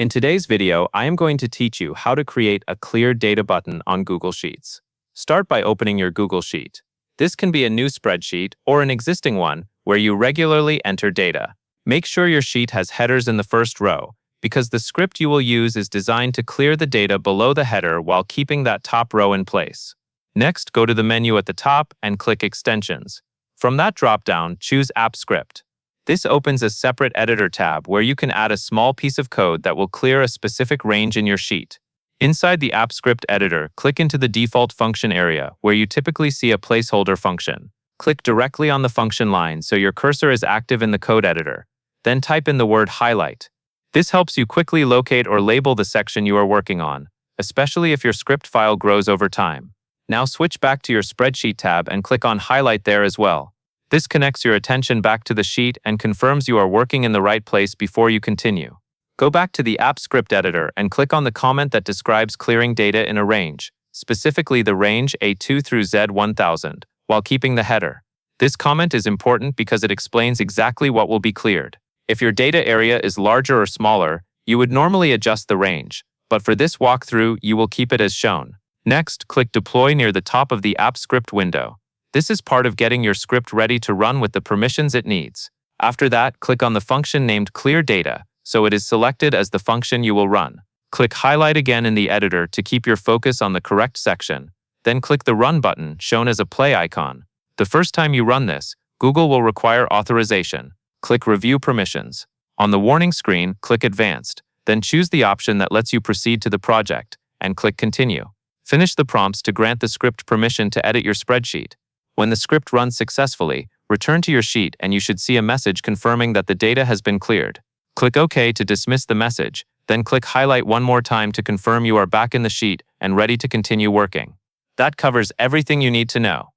In today's video, I am going to teach you how to create a clear data button on Google Sheets. Start by opening your Google Sheet. This can be a new spreadsheet or an existing one where you regularly enter data. Make sure your sheet has headers in the first row, because the script you will use is designed to clear the data below the header while keeping that top row in place. Next, go to the menu at the top and click Extensions. From that drop-down, choose App Script. This opens a separate editor tab where you can add a small piece of code that will clear a specific range in your sheet. Inside the App Script editor, click into the default function area where you typically see a placeholder function. Click directly on the function line so your cursor is active in the code editor. Then type in the word highlight. This helps you quickly locate or label the section you are working on, especially if your script file grows over time. Now switch back to your Spreadsheet tab and click on Highlight there as well. This connects your attention back to the sheet and confirms you are working in the right place before you continue. Go back to the App Script editor and click on the comment that describes clearing data in a range, specifically the range A2 through Z1000, while keeping the header. This comment is important because it explains exactly what will be cleared. If your data area is larger or smaller, you would normally adjust the range, but for this walkthrough, you will keep it as shown. Next, click Deploy near the top of the App Script window. This is part of getting your script ready to run with the permissions it needs. After that, click on the function named Clear Data, so it is selected as the function you will run. Click Highlight again in the editor to keep your focus on the correct section. Then click the Run button, shown as a play icon. The first time you run this, Google will require authorization. Click Review Permissions. On the warning screen, click Advanced. Then choose the option that lets you proceed to the project, and click Continue. Finish the prompts to grant the script permission to edit your spreadsheet. When the script runs successfully, return to your sheet and you should see a message confirming that the data has been cleared. Click OK to dismiss the message, then click Highlight one more time to confirm you are back in the sheet and ready to continue working. That covers everything you need to know.